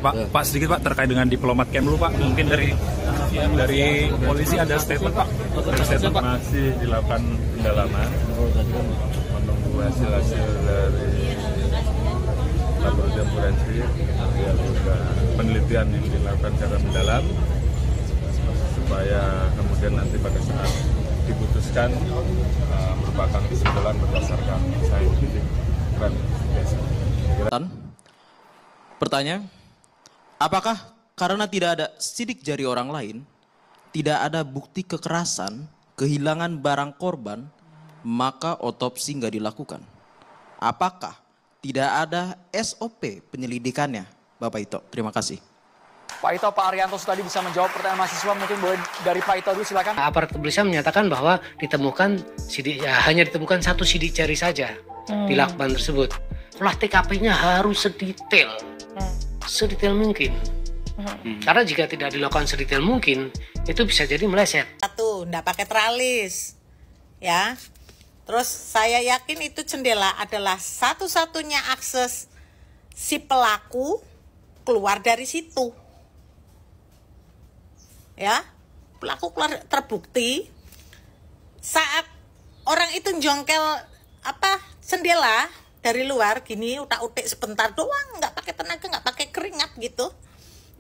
Pak, sedikit Pak terkait dengan diplomat Kemlu Pak, mungkin dari polisi ada statement Pak. Masih dilakukan pendalaman, menunggu hasil dari laboratorium forensik, kemudian juga penelitian yang dilakukan secara mendalam, supaya kemudian nanti pada saat diputuskan merupakan kesimpulan berdasarkan saintifik dan biasa. Pertanyaan, apakah karena tidak ada sidik jari orang lain, tidak ada bukti kekerasan, kehilangan barang korban, maka otopsi nggak dilakukan? Apakah tidak ada SOP penyelidikannya? Bapak Ito, terima kasih. Pak Ito, Pak Arianto tadi bisa menjawab pertanyaan mahasiswa, mungkin boleh dari Pak Ito dulu, silakan. Aparat kepolisian menyatakan bahwa hanya ditemukan satu sidik jari saja di lakban tersebut. Olah TKP-nya harus sedetail mungkin. Karena jika tidak dilakukan sedetail mungkin, itu bisa jadi meleset. Satu, nggak pakai teralis, ya. Terus saya yakin itu jendela adalah satu-satunya akses si pelaku keluar dari situ. Ya, pelaku keluar terbukti saat orang itu jongkel jendela dari luar gini, utak-utik sebentar doang, nggak pakai tenaga, nggak pakai keringat gitu,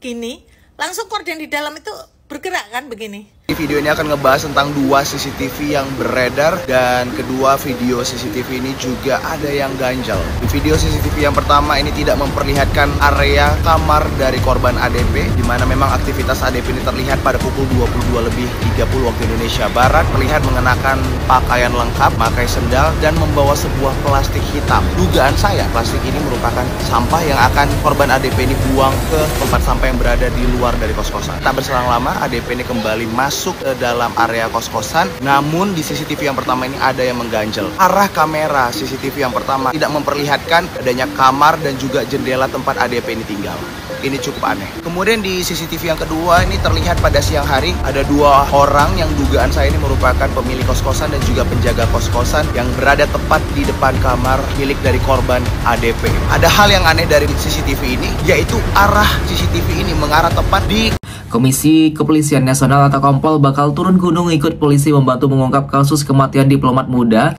gini langsung korden di dalam itu bergerak kan begini. Video ini akan ngebahas tentang dua CCTV yang beredar, dan kedua video CCTV ini juga ada yang ganjal. Di video CCTV yang pertama ini tidak memperlihatkan area kamar dari korban ADP, di mana memang aktivitas ADP ini terlihat pada pukul 22:30 waktu Indonesia Barat, terlihat mengenakan pakaian lengkap, memakai sendal, dan membawa sebuah plastik hitam. Dugaan saya, plastik ini merupakan sampah yang akan korban ADP ini buang ke tempat sampah yang berada di luar dari kos-kosan. Tak berselang lama, ADP ini kembali masuk ke dalam area kos-kosan, namun di CCTV yang pertama ini ada yang mengganjal. Arah kamera CCTV yang pertama tidak memperlihatkan adanya kamar dan juga jendela tempat ADP ini tinggal. Ini cukup aneh. Kemudian di CCTV yang kedua ini terlihat pada siang hari ada dua orang yang dugaan saya ini merupakan pemilik kos-kosan dan juga penjaga kos-kosan yang berada tepat di depan kamar milik dari korban ADP. Ada hal yang aneh dari CCTV ini, yaitu arah CCTV ini mengarah tepat di Komisi Kepolisian Nasional atau Kompol bakal turun gunung ikut polisi membantu mengungkap kasus kematian diplomat muda.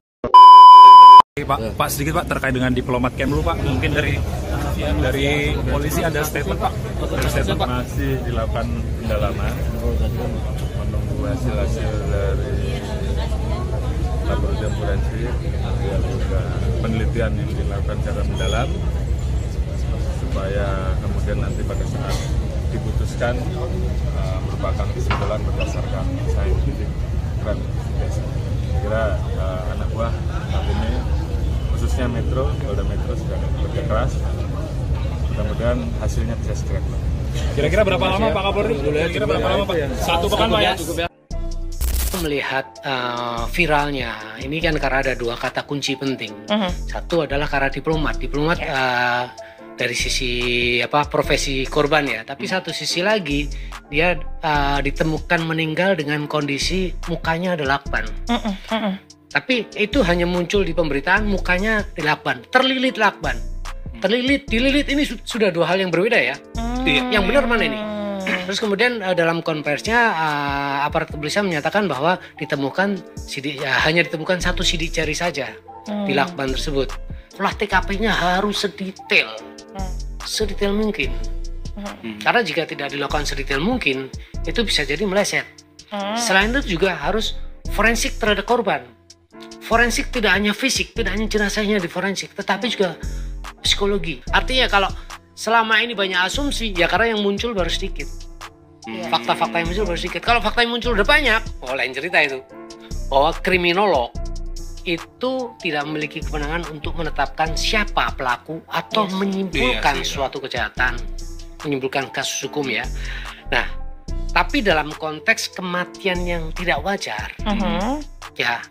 Pak, sedikit Pak terkait dengan diplomat Kemlu Pak, mungkin dari polisi ada statement Pak. Masih dilakukan pendalaman, menunggu hasil dari laboratorium forensik, kemudian juga penelitian yang dilakukan secara mendalam, supaya kemudian nanti pada saat diputuskan merupakan kesimpulan berdasarkan saintifik dan biasa. Kira anak buah saat ini, khususnya Polda Metro sudah bekerja keras. Mudah-mudahan hasilnya bisa segera keluar. Kira-kira berapa lama Pak Kapolri? Kira-kira berapa lama Pak? Satu pekan Pak ya? Melihat viralnya ini kan karena ada dua kata kunci penting. Satu adalah karena diplomat dari sisi profesi korban ya, tapi satu sisi lagi dia ditemukan meninggal dengan kondisi mukanya ada lakban. Tapi itu hanya muncul di pemberitaan, mukanya di lakban, terlilit lakban. Dililit ini sudah dua hal yang berbeda ya. Yang benar mana ini? Terus kemudian dalam konversinya aparat kepolisian menyatakan bahwa hanya ditemukan satu sidik jari saja di lakban tersebut. Olah TKP-nya harus sedetail mungkin. Karena jika tidak dilakukan sedetail mungkin, itu bisa jadi meleset. Selain itu juga harus forensik terhadap korban. Forensik tidak hanya fisik, tidak hanya jenazahnya di forensik, tetapi juga psikologi. Artinya kalau selama ini banyak asumsi, ya karena yang muncul baru sedikit. Fakta-fakta yang muncul baru sedikit. Kalau fakta yang muncul udah banyak, lain cerita itu. Bahwa kriminolog itu tidak memiliki kewenangan untuk menetapkan siapa pelaku atau menyimpulkan suatu kejahatan, menyimpulkan kasus hukum ya. Nah, tapi dalam konteks kematian yang tidak wajar, ya,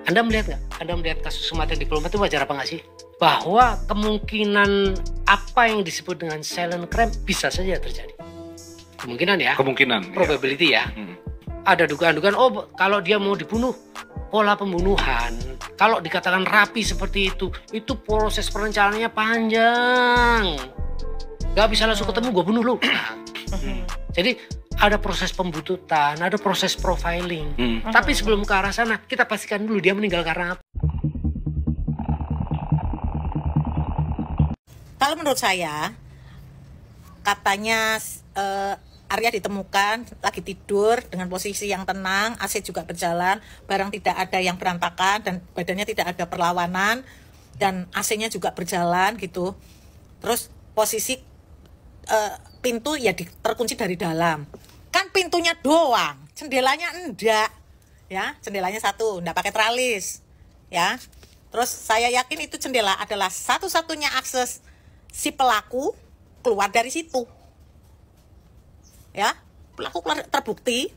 Anda melihat nggak? Anda melihat kasus kematian diplomat itu wajar apa nggak sih? Bahwa kemungkinan apa yang disebut dengan silent crime bisa saja terjadi. Kemungkinan ya. Kemungkinan. Probability ya. Ada dugaan-dugaan, kalau dia mau dibunuh, pola pembunuhan. Kalau dikatakan rapi seperti itu proses perencanaannya panjang. Gak bisa langsung ketemu, gue bunuh lu. Jadi ada proses pembuntutan, ada proses profiling. Tapi sebelum ke arah sana, kita pastikan dulu dia meninggal karena apa. Kalau menurut saya, katanya Arya ditemukan lagi tidur dengan posisi yang tenang, AC juga berjalan, barang tidak ada yang berantakan dan badannya tidak ada perlawanan dan AC-nya juga berjalan gitu. Terus posisi pintu ya terkunci dari dalam. Kan pintunya doang, jendelanya enggak. Ya, jendelanya satu, enggak pakai tralis. Ya. Terus saya yakin itu jendela adalah satu-satunya akses si pelaku keluar dari situ. Ya, pelaku keluar terbukti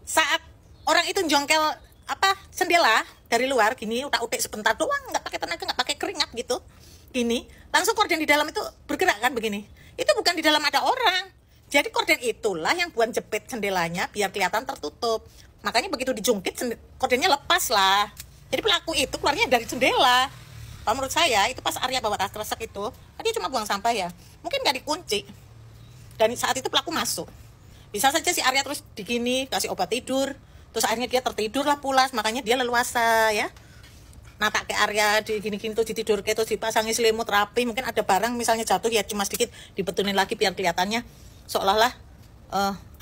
saat orang itu jongkel jendela dari luar gini, utak-utik sebentar doang, nggak pakai tenaga, nggak pakai keringat gitu. Gini, langsung korden di dalam itu bergerak kan begini. Itu bukan di dalam ada orang. Jadi korden itulah yang buat jepit jendelanya biar kelihatan tertutup. Makanya begitu dijungkit kordennya lepas lah. Jadi pelaku itu keluarnya dari jendela. Kalau menurut saya itu pas Arya bawa tas kresek itu, dia cuma buang sampah ya. Mungkin nggak dikunci. Dan saat itu pelaku masuk. Bisa saja si Arya terus digini, kasih obat tidur. Terus akhirnya dia tertidur lah pulas, makanya dia leluasa ya. Nah tak ke Arya digini-gini tuh ditidur ke, terus dipasangi selimut rapi. Mungkin ada barang misalnya jatuh ya cuma sedikit dibetulin lagi biar kelihatannya seolah-olah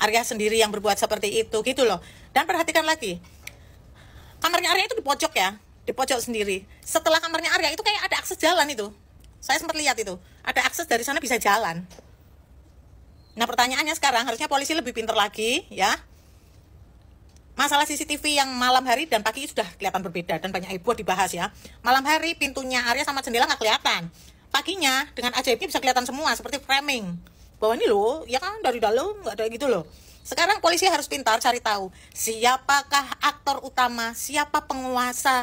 Arya sendiri yang berbuat seperti itu gitu loh. Dan perhatikan lagi, kamarnya Arya itu di pojok ya, di pojok sendiri. Setelah kamarnya Arya itu kayak ada akses jalan itu. Saya sempat lihat itu, ada akses dari sana bisa jalan. Nah pertanyaannya sekarang harusnya polisi lebih pintar lagi ya. Masalah CCTV yang malam hari dan pagi sudah kelihatan berbeda dan banyak heboh dibahas ya. Malam hari pintunya Arya sama jendela nggak kelihatan. Paginya dengan ajaibnya bisa kelihatan semua seperti framing. Bahwa ini loh, ya kan dari dalam nggak ada gitu loh. Sekarang polisi harus pintar cari tahu siapakah aktor utama, siapa penguasa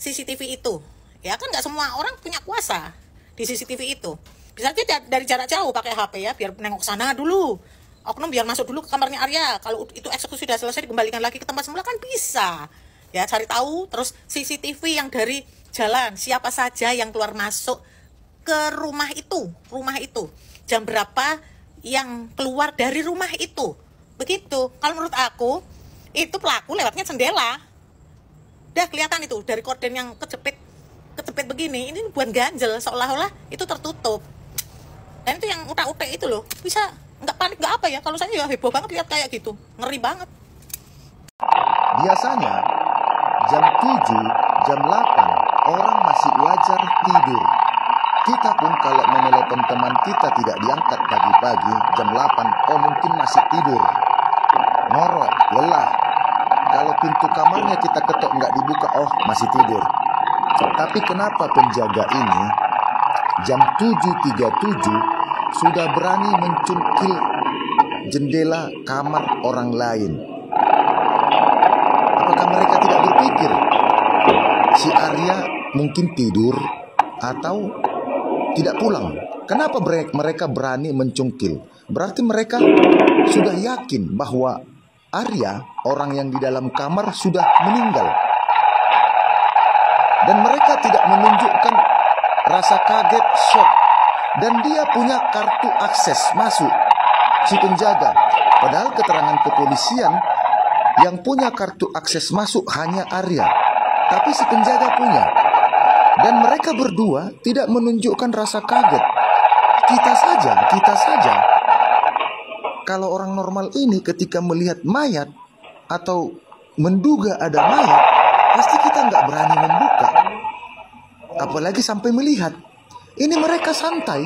CCTV itu. Ya kan nggak semua orang punya kuasa di CCTV itu. Bisa aja dari jarak jauh pakai HP ya, biar nengok sana dulu. Oknum biar masuk dulu ke kamarnya Arya. Kalau itu eksekusi sudah selesai dikembalikan lagi ke tempat semula kan bisa. Ya cari tahu terus CCTV yang dari jalan siapa saja yang keluar masuk ke rumah itu. Jam berapa yang keluar dari rumah itu. Begitu. Kalau menurut aku itu pelaku lewatnya jendela. Udah kelihatan itu dari korden yang kejepit begini. Ini buat ganjel seolah-olah itu tertutup. Dan itu yang utak-utik itu loh, bisa nggak panik nggak apa ya? Kalau saya ya heboh banget lihat kayak gitu, ngeri banget. Biasanya jam 7, jam 8 orang masih wajar tidur. Kita pun kalau menelepon teman kita tidak diangkat pagi-pagi jam 8, oh mungkin masih tidur. Ngorok, lelah. Kalau pintu kamarnya kita ketok nggak dibuka, oh masih tidur. Tapi kenapa penjaga ini jam 7.37 sudah berani mencungkil jendela kamar orang lain? Apakah mereka tidak berpikir si Arya mungkin tidur atau tidak pulang? Kenapa mereka berani mencungkil? Berarti mereka sudah yakin bahwa Arya, orang yang di dalam kamar, sudah meninggal. Dan mereka tidak menunjukkan rasa kaget, shock. Dan dia punya kartu akses masuk, si penjaga. Padahal keterangan kepolisian yang punya kartu akses masuk hanya Arya. Tapi si penjaga punya. Dan mereka berdua tidak menunjukkan rasa kaget. Kita saja. Kalau orang normal ini ketika melihat mayat atau menduga ada mayat, pasti kita nggak berani membuka. Apalagi sampai melihat. Ini mereka santai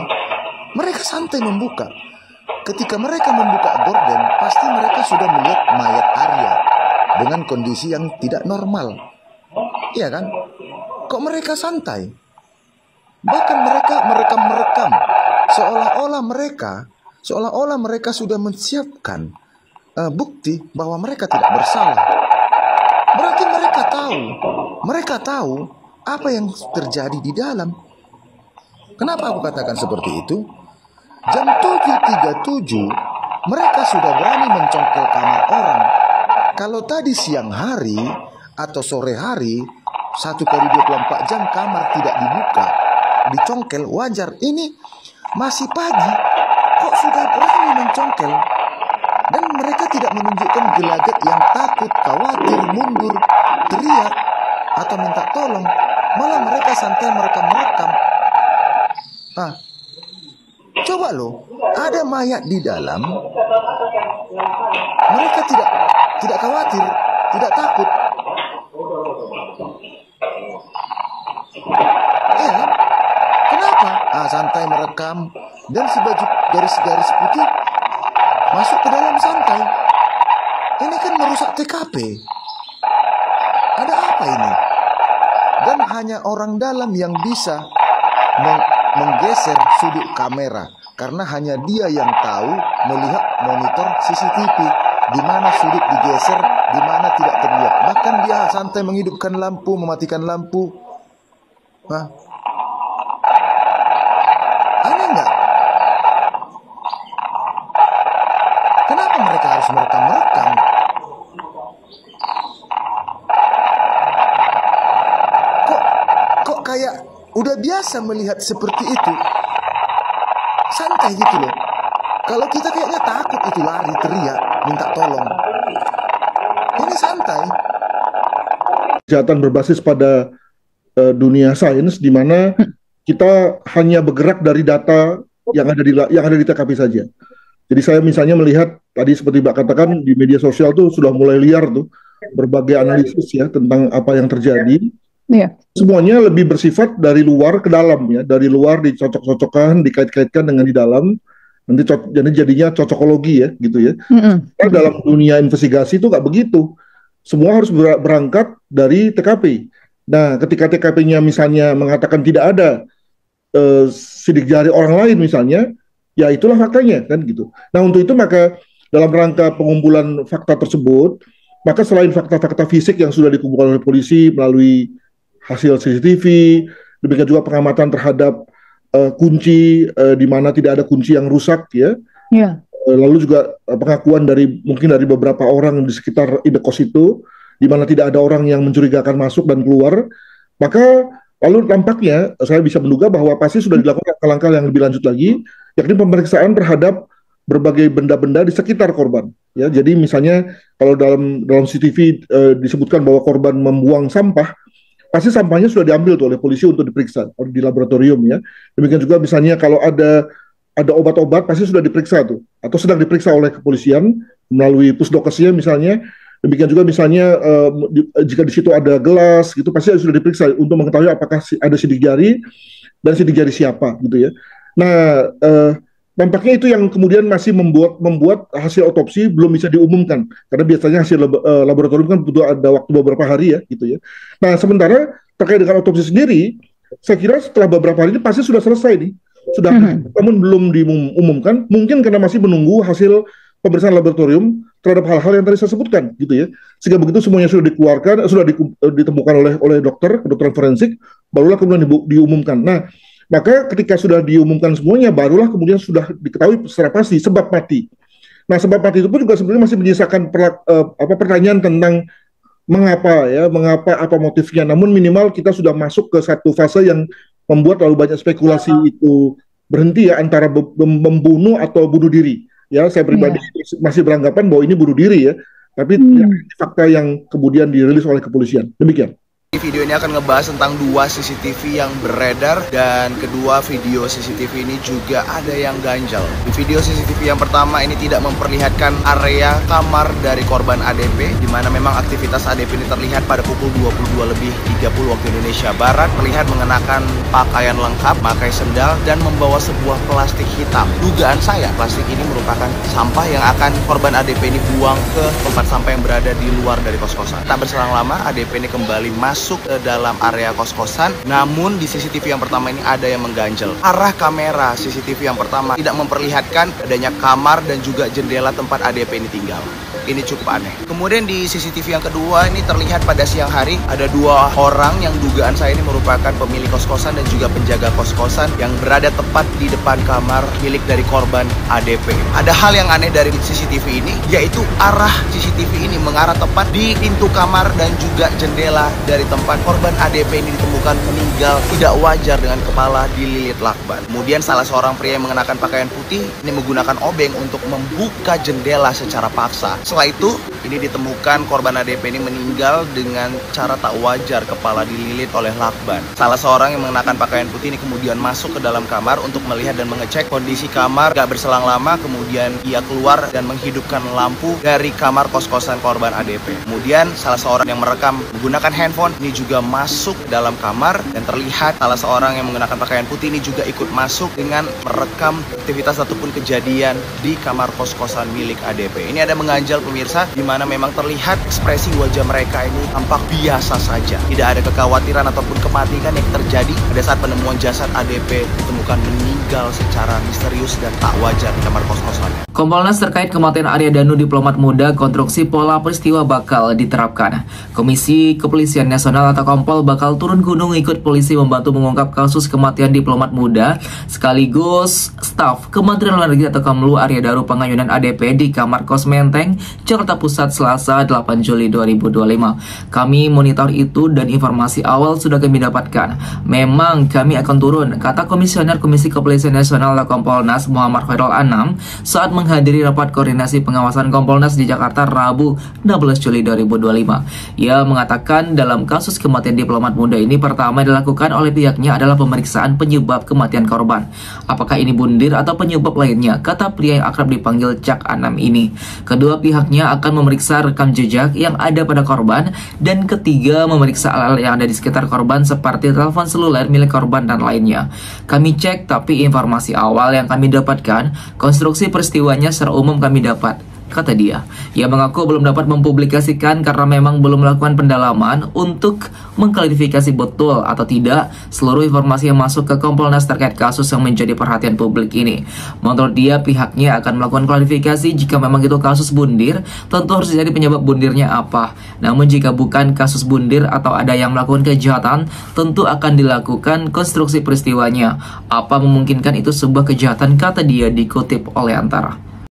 membuka. Ketika mereka membuka gorden, pasti mereka sudah melihat mayat Arya dengan kondisi yang tidak normal. Iya kan? Kok mereka santai? Bahkan mereka merekam seolah-olah mereka sudah menyiapkan bukti bahwa mereka tidak bersalah. Berarti mereka tahu apa yang terjadi di dalam. Kenapa aku katakan seperti itu? Jam 7.37 mereka sudah berani mencongkel kamar orang. Kalau tadi siang hari atau sore hari 1 kali 24 jam kamar tidak dibuka, dicongkel wajar. Ini masih pagi kok sudah berani mencongkel. Dan mereka tidak menunjukkan gelagat yang takut, khawatir, mundur, teriak, atau minta tolong. Malah mereka santai merekam. Coba loh, ada mayat di dalam. Mereka tidak khawatir, tidak takut. Ya, kenapa? Santai merekam. Dan si baju garis-garis putih masuk ke dalam santai. Ini kan merusak TKP. Ada apa ini? Dan hanya orang dalam yang bisa menggeser sudut kamera, karena hanya dia yang tahu melihat monitor CCTV di mana sudut digeser, di mana tidak terlihat. Bahkan dia santai menghidupkan lampu, mematikan lampu. Aneh nggak? Kenapa mereka harus merekam? Kok kayak udah biasa melihat seperti itu. Santai gitu loh. Kalau kita kayaknya takut itu, lari, teriak, minta tolong. Ini santai. Kejahatan berbasis pada dunia sains, di mana kita hanya bergerak dari data yang ada di TKP saja. Jadi saya misalnya melihat tadi seperti Mbak katakan di media sosial tuh sudah mulai liar tuh berbagai analisis ya tentang apa yang terjadi. Iya. Semuanya lebih bersifat dari luar ke dalam ya, dari luar dicocok-cocokkan, dikait-kaitkan dengan di dalam, nanti jadinya cocokologi ya, gitu ya. Karena dalam dunia investigasi itu nggak begitu, semua harus berangkat dari TKP. Nah, ketika TKP-nya misalnya mengatakan tidak ada sidik jari orang lain misalnya, ya itulah faktanya kan gitu. Nah, untuk itu maka dalam rangka pengumpulan fakta tersebut, maka selain fakta-fakta fisik yang sudah dikumpulkan oleh polisi melalui hasil CCTV, demikian juga pengamatan terhadap kunci di mana tidak ada kunci yang rusak ya. Lalu juga pengakuan mungkin dari beberapa orang di sekitar indekos itu, di mana tidak ada orang yang mencurigakan masuk dan keluar, maka lalu tampaknya saya bisa menduga bahwa pasti sudah dilakukan langkah-langkah yang lebih lanjut lagi, yakni pemeriksaan terhadap berbagai benda-benda di sekitar korban. Ya, jadi misalnya kalau dalam CCTV disebutkan bahwa korban membuang sampah, pasti sampahnya sudah diambil tuh oleh polisi untuk diperiksa di laboratorium ya. Demikian juga misalnya kalau ada obat-obat pasti sudah diperiksa tuh, atau sedang diperiksa oleh kepolisian melalui pusdokesnya misalnya. Demikian juga misalnya jika di situ ada gelas gitu pasti sudah diperiksa untuk mengetahui apakah ada sidik jari dan sidik jari siapa gitu ya. Nah, nampaknya itu yang kemudian masih membuat hasil otopsi belum bisa diumumkan karena biasanya hasil laboratorium kan butuh ada waktu beberapa hari ya gitu ya. Nah, sementara terkait dengan otopsi sendiri, saya kira setelah beberapa hari ini pasti sudah selesai nih, sudah namun belum diumumkan, mungkin karena masih menunggu hasil pemeriksaan laboratorium terhadap hal-hal yang tadi saya sebutkan gitu ya. Sehingga begitu semuanya sudah dikeluarkan, sudah ditemukan oleh dokter, kedokteran forensik, barulah kemudian diumumkan. Nah, maka ketika sudah diumumkan semuanya, barulah kemudian sudah diketahui secara pasti sebab mati. Nah, sebab mati itu pun juga sebenarnya masih menyisakan pertanyaan tentang mengapa, apa motifnya. Namun minimal kita sudah masuk ke satu fase yang membuat terlalu banyak spekulasi itu berhenti ya, antara membunuh atau bunuh diri. Ya, saya pribadi masih beranggapan bahwa ini bunuh diri ya, tapi fakta yang kemudian dirilis oleh kepolisian. Demikian. Video ini akan ngebahas tentang dua CCTV yang beredar, dan kedua video CCTV ini juga ada yang ganjal. Di video CCTV yang pertama ini tidak memperlihatkan area kamar dari korban ADP, di mana memang aktivitas ADP ini terlihat pada pukul 22:30 waktu Indonesia Barat, terlihat mengenakan pakaian lengkap, pakai sendal, dan membawa sebuah plastik hitam. Dugaan saya, plastik ini merupakan sampah yang akan korban ADP ini buang ke tempat sampah yang berada di luar dari kos-kosan. Tak berselang lama, ADP ini kembali masuk ke dalam area kos-kosan, namun di CCTV yang pertama ini ada yang mengganjal. Arah kamera CCTV yang pertama tidak memperlihatkan adanya kamar dan juga jendela tempat ADP ini tinggal. Ini cukup aneh. Kemudian di CCTV yang kedua ini terlihat pada siang hari ada dua orang yang dugaan saya ini merupakan pemilik kos-kosan dan juga penjaga kos-kosan yang berada tepat di depan kamar milik dari korban ADP. Ada hal yang aneh dari CCTV ini, yaitu arah CCTV ini mengarah tepat di pintu kamar dan juga jendela dari setempat, korban ADP ini ditemukan meninggal tidak wajar dengan kepala dililit lakban. Kemudian salah seorang pria yang mengenakan pakaian putih ini menggunakan obeng untuk membuka jendela secara paksa. Setelah itu, ini ditemukan korban ADP ini meninggal dengan cara tak wajar, kepala dililit oleh lakban. Salah seorang yang mengenakan pakaian putih ini kemudian masuk ke dalam kamar untuk melihat dan mengecek kondisi kamar. Gak berselang lama, kemudian ia keluar dan menghidupkan lampu dari kamar kos-kosan korban ADP. Kemudian salah seorang yang merekam menggunakan handphone ini juga masuk dalam kamar, dan terlihat salah seorang yang menggunakan pakaian putih ini juga ikut masuk dengan merekam aktivitas ataupun kejadian di kamar kos-kosan milik ADP. Ini ada mengganjal pemirsa, di mana memang terlihat ekspresi wajah mereka ini tampak biasa saja. Tidak ada kekhawatiran ataupun kematian yang terjadi pada saat penemuan jasad ADP ditemukan meninggal secara misterius dan tak wajar di kamar kos-kosannya. Kompolnas terkait kematian Arya Danu, diplomat muda, konstruksi pola peristiwa bakal diterapkan. Komisi Kepolisian Nasional atau Kompol bakal turun gunung ikut polisi membantu mengungkap kasus kematian diplomat muda sekaligus staf Kementerian Luar Negeri atau Kemlu Arya Danu Pengayunan ADP di kamar kos Menteng, Jakarta Pusat, Selasa 8 Juli 2025. Kami monitor itu dan informasi awal sudah kami dapatkan. Memang kami akan turun, kata Komisioner Komisi Kepolisian Nasional atau Kompolnas Muhammad Khairul Anam saat menghadiri rapat koordinasi pengawasan Kompolnas di Jakarta Rabu 16 Juli 2025. Ia mengatakan dalam kasus kematian diplomat muda ini pertama dilakukan oleh pihaknya adalah pemeriksaan penyebab kematian korban. Apakah ini bundir atau penyebab lainnya, kata pria yang akrab dipanggil Cak Anam ini. Kedua pihaknya akan memeriksa rekam jejak yang ada pada korban, dan ketiga memeriksa alat yang ada di sekitar korban seperti telepon seluler milik korban dan lainnya. Kami cek, tapi informasi awal yang kami dapatkan, konstruksi peristiwanya secara umum kami dapat, kata dia. Ia mengaku belum dapat mempublikasikan karena memang belum melakukan pendalaman untuk mengklarifikasi betul atau tidak seluruh informasi yang masuk ke Kompolnas terkait kasus yang menjadi perhatian publik ini. Menurut dia, pihaknya akan melakukan klarifikasi jika memang itu kasus bundir, tentu harus jadi penyebab bundirnya apa. Namun jika bukan kasus bundir atau ada yang melakukan kejahatan, tentu akan dilakukan konstruksi peristiwanya. Apa memungkinkan itu sebuah kejahatan, kata dia, dikutip oleh Antara.